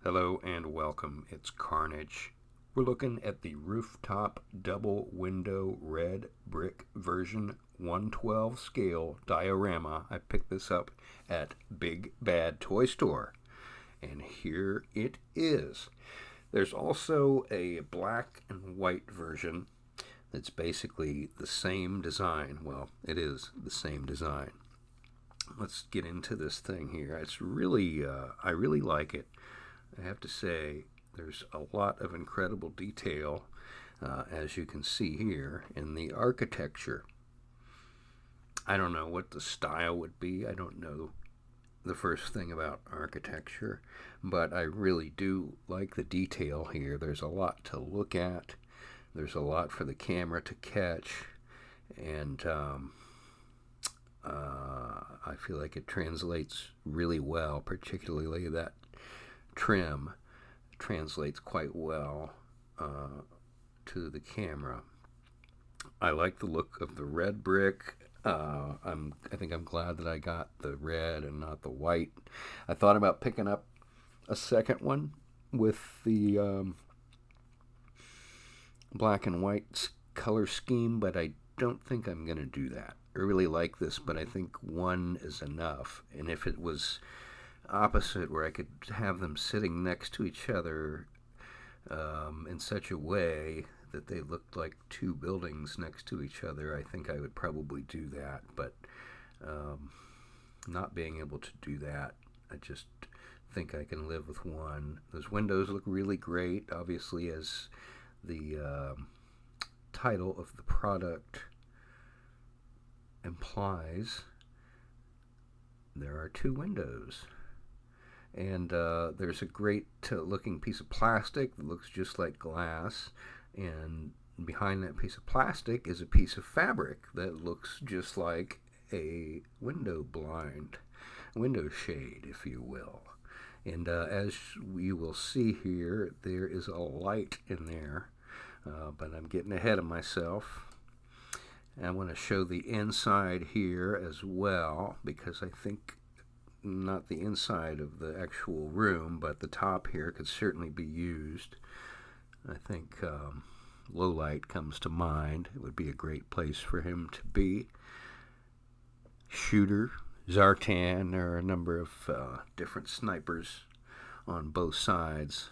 Hello and welcome. It's Carnage. We're looking at the Rooftop double window red brick version 112 scale diorama. I picked this up at Big Bad Toy Store. And here it is. There's also a black and white version that's basically the same design. Well, it is the same design. Let's get into this thing here. I really like it. I have to say, there's a lot of incredible detail, as you can see here, in the architecture. I don't know what the style would be. I don't know the first thing about architecture, but I really do like the detail here. There's a lot to look at, there's a lot for the camera to catch, and I feel like it translates really well, particularly that trim translates quite well to the camera. I like the look of the red brick. I think I'm glad that I got the red and not the white. I thought about picking up a second one with the black and white color scheme, but I don't think I'm going to do that. I really like this, but I think one is enough. And if it was opposite, where I could have them sitting next to each other in such a way that they looked like two buildings next to each other, I think I would probably do that. But not being able to do that, I just think I can live with one. Those windows look really great, obviously, as the title of the product implies. There are two windows. And there's a great looking piece of plastic that looks just like glass, and behind that piece of plastic is a piece of fabric that looks just like a window blind, window shade, if you will. And as we will see here, there is a light in there, but I'm getting ahead of myself. And I want to show the inside here as well, because I think not the inside of the actual room, but the top here could certainly be used. I think low light comes to mind. It would be a great place for him to be. Shooter, Zartan, there are a number of different snipers on both sides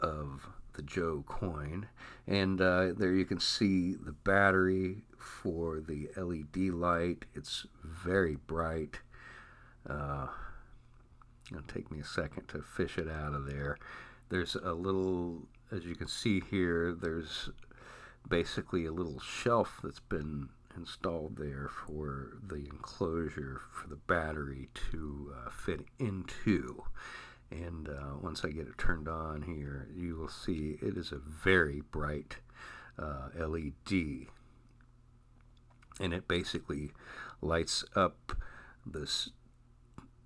of the Joe coin. And there you can see the battery for the LED light. It's very bright. It'll take me a second to fish it out of there. There's a little, as you can see here, there's basically a little shelf that's been installed there for the enclosure for the battery to fit into. And once I get it turned on here, you will see it is a very bright LED. And it basically lights up this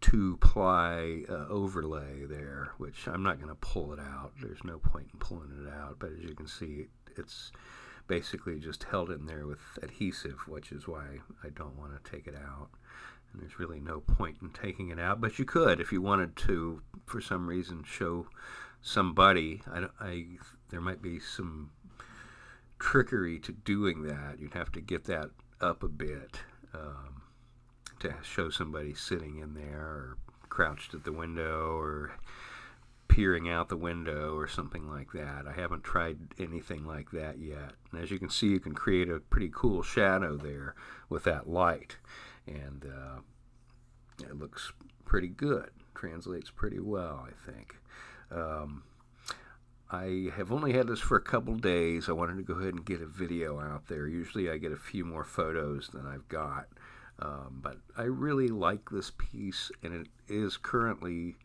two-ply overlay there, which I'm not going to pull it out. There's no point in pulling it out, but as you can see, it's basically just held in there with adhesive, which is why I don't want to take it out. And there's really no point in taking it out, but you could if you wanted to, for some reason, show somebody. There might be some trickery to doing that. You'd have to get that up a bit. To show somebody sitting in there or crouched at the window or peering out the window or something like that. I haven't tried anything like that yet. And as you can see, you can create a pretty cool shadow there with that light. And it looks pretty good. Translates pretty well, I think. I have only had this for a couple days. I wanted to go ahead and get a video out there. Usually I get a few more photos than I've got. But I really like this piece, and it is currently,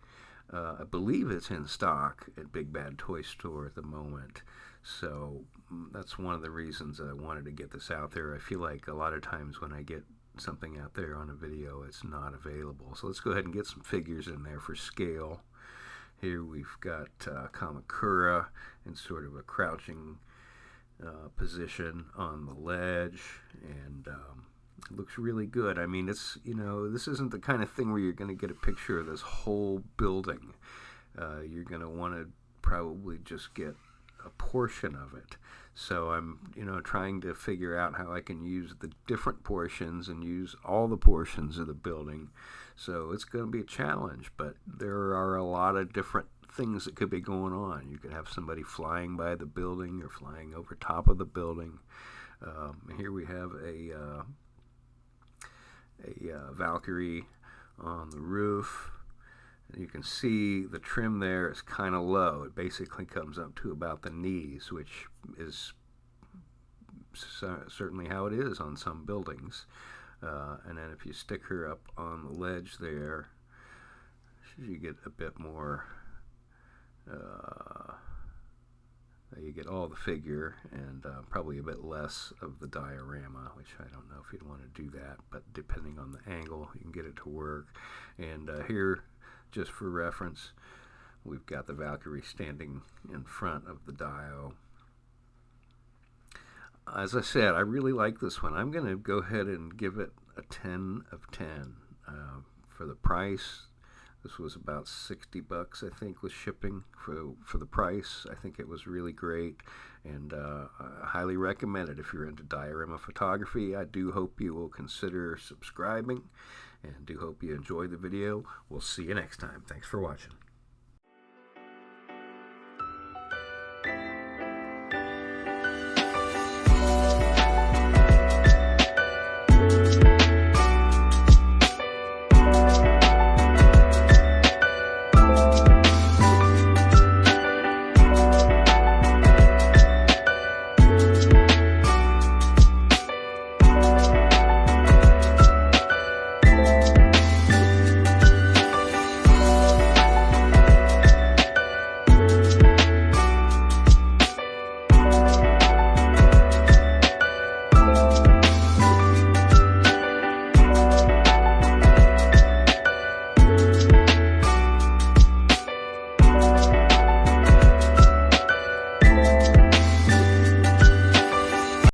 I believe it's in stock at Big Bad Toy Store at the moment. So that's one of the reasons that I wanted to get this out there. I feel like a lot of times when I get something out there on a video, it's not available. So let's go ahead and get some figures in there for scale. Here we've got Kamakura in sort of a crouching position on the ledge, and it looks really good. I mean, it's, this isn't the kind of thing where you're going to get a picture of this whole building you're going to want to probably just get a portion of it. So I'm, trying to figure out how I can use the different portions and use all the portions of the building. So it's going to be a challenge, but there are a lot of different things that could be going on. You could have somebody flying by the building or flying over top of the building. Here we have a Valkyrie on the roof. You can see the trim there is kind of low. It basically comes up to about the knees, which is certainly how it is on some buildings. And then if you stick her up on the ledge there, you get a bit more, you get all the figure and probably a bit less of the diorama, which I don't know if you'd want to do that, but depending on the angle, you can get it to work. And here, just for reference, we've got the Valkyrie standing in front of the Dio. As I said, I really like this one. I'm going to go ahead and give it a 10 of 10. For the price, this was about 60 bucks, I think, with shipping for the price. I think it was really great, and I highly recommend it if you're into diorama photography. I do hope you will consider subscribing, and do hope you enjoy the video. We'll see you next time. Thanks for watching.